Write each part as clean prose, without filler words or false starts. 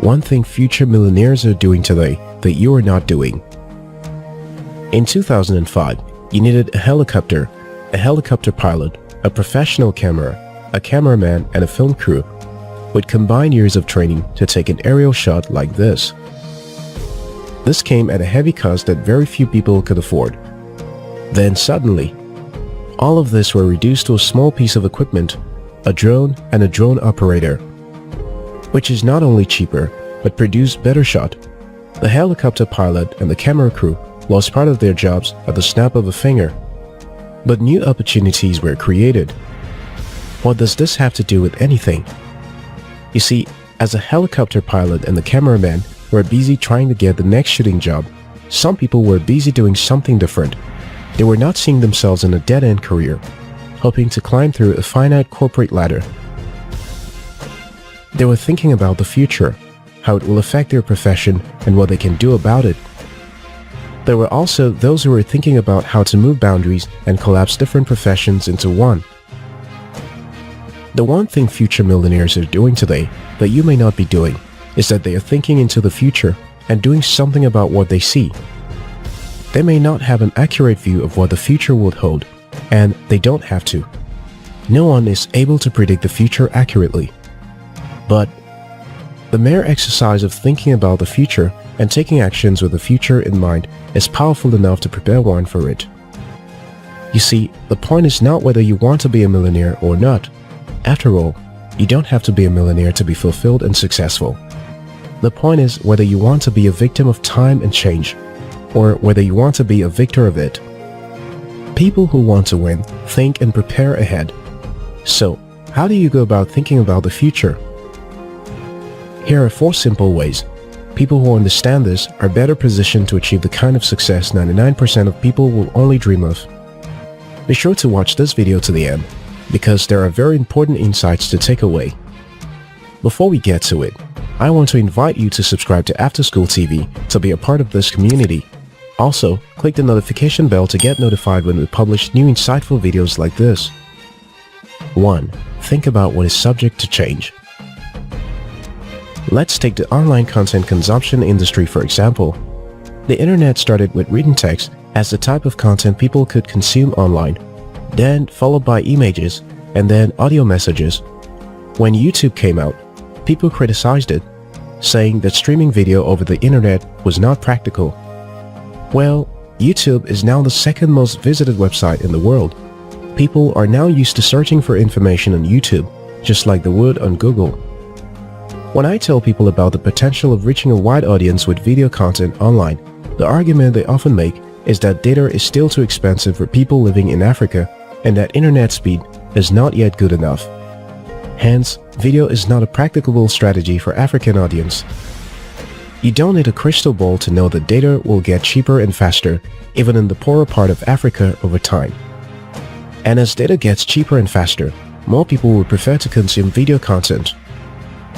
One thing future millionaires are doing today that you are not doing. In 2005, you needed a helicopter pilot, a professional camera, a cameraman, and a film crew with combined years of training to take an aerial shot like this. This came at a heavy cost that very few people could afford. Then suddenly, all of this were reduced to a small piece of equipment, a drone and a drone operator, which is not only cheaper but produced better shot. The helicopter pilot and the camera crew lost part of their jobs at the snap of a finger, but new opportunities were created. What does this have to do with anything? You see, as a helicopter pilot and the cameraman were busy trying to get the next shooting job, some people were busy doing something different. They were not seeing themselves in a dead-end career, hoping to climb through a finite corporate ladder. They were thinking about the future, how it will affect their profession and what they can do about it. There were also those who were thinking about how to move boundaries and collapse different professions into one. The one thing future millionaires are doing today that you may not be doing is that they are thinking into the future and doing something about what they see. They may not have an accurate view of what the future would hold, and they don't have to. No one is able to predict the future accurately. But the mere exercise of thinking about the future and taking actions with the future in mind is powerful enough to prepare one for it. You see, the point is not whether you want to be a millionaire or not. After all, you don't have to be a millionaire to be fulfilled and successful. The point is whether you want to be a victim of time and change, or whether you want to be a victor of it. People who want to win think and prepare ahead. So, how do you go about thinking about the future? Here are 4 simple ways. People who understand this are better positioned to achieve the kind of success 99% of people will only dream of. Be sure to watch this video to the end, because there are very important insights to take away. Before we get to it, I want to invite you to subscribe to After School TV to be a part of this community. Also, click the notification bell to get notified when we publish new insightful videos like this. 1. Think about what is subject to change. Let's take the online content consumption industry for example. The internet started with written text as the type of content people could consume online, then followed by images and then audio messages. When YouTube came out, people criticized it, saying that streaming video over the internet was not practical. Well, YouTube is now the second most visited website in the world. People are now used to searching for information on YouTube, just like they would on Google. When I tell people about the potential of reaching a wide audience with video content online, the argument they often make is that data is still too expensive for people living in Africa and that internet speed is not yet good enough. Hence, video is not a practicable strategy for African audience. You don't need a crystal ball to know that data will get cheaper and faster, even in the poorer part of Africa over time. And as data gets cheaper and faster, more people will prefer to consume video content.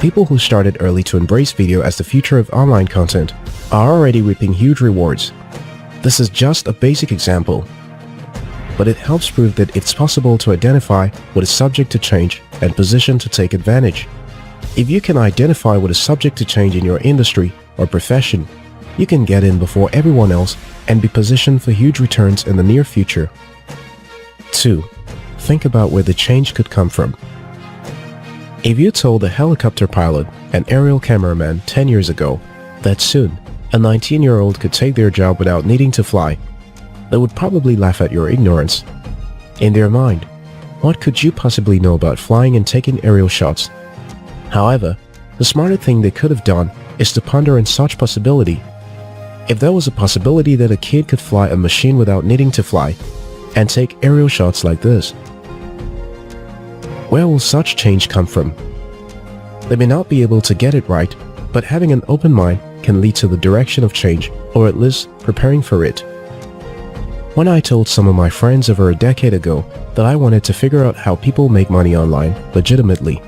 People who started early to embrace video as the future of online content are already reaping huge rewards. This is just a basic example, but it helps prove that it's possible to identify what is subject to change and positioned to take advantage. If you can identify what is subject to change in your industry or profession, you can get in before everyone else and be positioned for huge returns in the near future. 2. Think about where the change could come from. If you told a helicopter pilot and aerial cameraman 10 years ago that soon a 19-year-old could take their job without needing to fly, they would probably laugh at your ignorance. In their mind, what could you possibly know about flying and taking aerial shots? However, the smarter thing they could have done is to ponder on such possibility. If there was a possibility that a kid could fly a machine without needing to fly and take aerial shots like this, where will such change come from? They may not be able to get it right, but having an open mind can lead to the direction of change, or at least preparing for it. When I told some of my friends over a decade ago that I wanted to figure out how people make money online legitimately,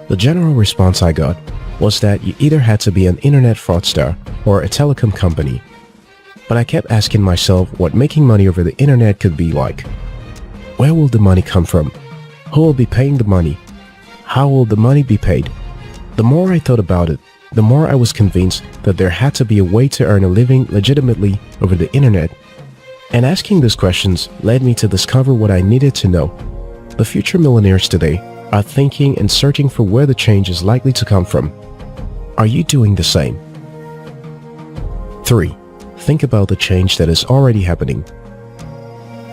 the general response I got was that you either had to be an internet fraudster or a telecom company. But I kept asking myself what making money over the internet could be like. Where will the money come from? Who will be paying the money? How will the money be paid? The more I thought about it, the more I was convinced that there had to be a way to earn a living legitimately over the internet. And asking these questions led me to discover what I needed to know. The future millionaires today are thinking and searching for where the change is likely to come from. Are you doing the same? 3. Think about the change that is already happening.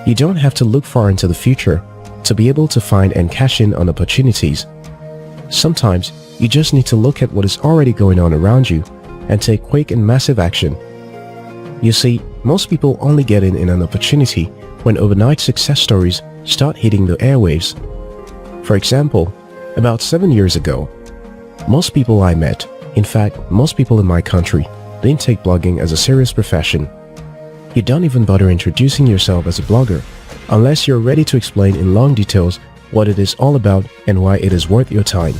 You don't have to look far into the future to be able to find and cash in on opportunities. Sometimes you just need to look at what is already going on around you and take quick and massive action. You see, most people only get in an opportunity when overnight success stories start hitting the airwaves. For example, about 7 years ago, most people I met, in fact, most people in my country, didn't take blogging as a serious profession. You don't even bother introducing yourself as a blogger unless you're ready to explain in long details what it is all about and why it is worth your time.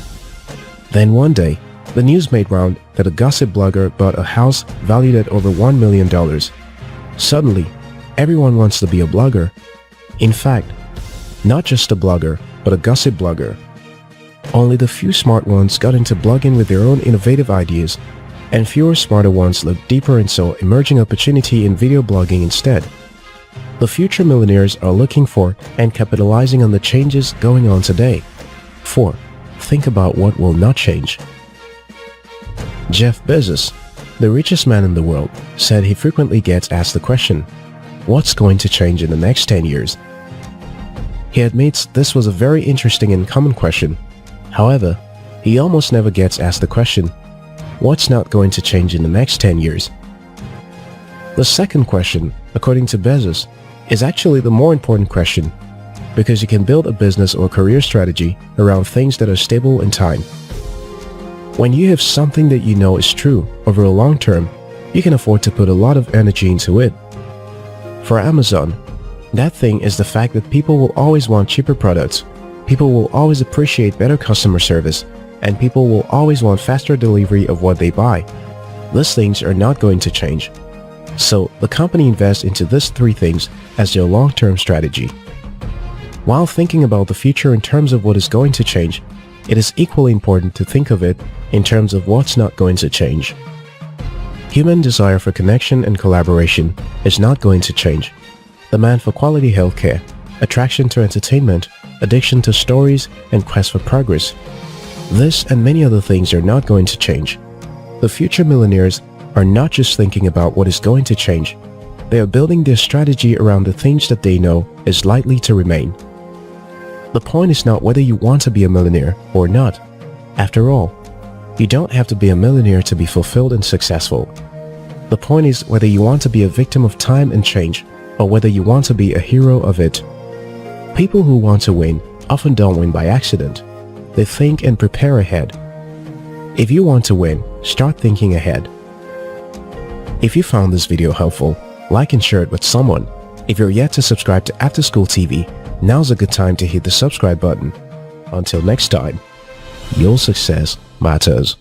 Then one day, the news made round that a gossip blogger bought a house valued at over $1 million. Suddenly, everyone wants to be a blogger. In fact, not just a blogger, but a gossip blogger. Only the few smart ones got into blogging with their own innovative ideas, and fewer smarter ones looked deeper and saw emerging opportunity in video blogging instead. The future millionaires are looking for and capitalizing on the changes going on today. 4. Think about what will not change. Jeff Bezos, the richest man in the world, said he frequently gets asked the question, what's going to change in the next 10 years? He admits this was a very interesting and common question. However, he almost never gets asked the question, what's not going to change in the next 10 years? The second question, according to Bezos, is actually the more important question, because you can build a business or career strategy around things that are stable in time. When you have something that you know is true over a long term, you can afford to put a lot of energy into it. For Amazon, that thing is the fact that people will always want cheaper products, people will always appreciate better customer service, and people will always want faster delivery of what they buy. These things are not going to change. So the company invests into these 3 things as their long-term strategy. While thinking about the future in terms of what is going to change, it is equally important to think of it in terms of what's not going to change. Human desire for connection and collaboration is not going to change. Demand for quality healthcare, attraction to entertainment, addiction to stories, and quest for progress. This and many other things are not going to change. The future millionaires are not just thinking about what is going to change. They are building their strategy around the things that they know is likely to remain. The point is not whether you want to be a millionaire or not. After all, you don't have to be a millionaire to be fulfilled and successful. The point is whether you want to be a victim of time and change, or whether you want to be a hero of it. People who want to win often don't win by accident. They think and prepare ahead. If you want to win, start thinking ahead. If you found this video helpful, like and share it with someone. If you're yet to subscribe to After School TV, now's a good time to hit the subscribe button. Until next time, your success matters.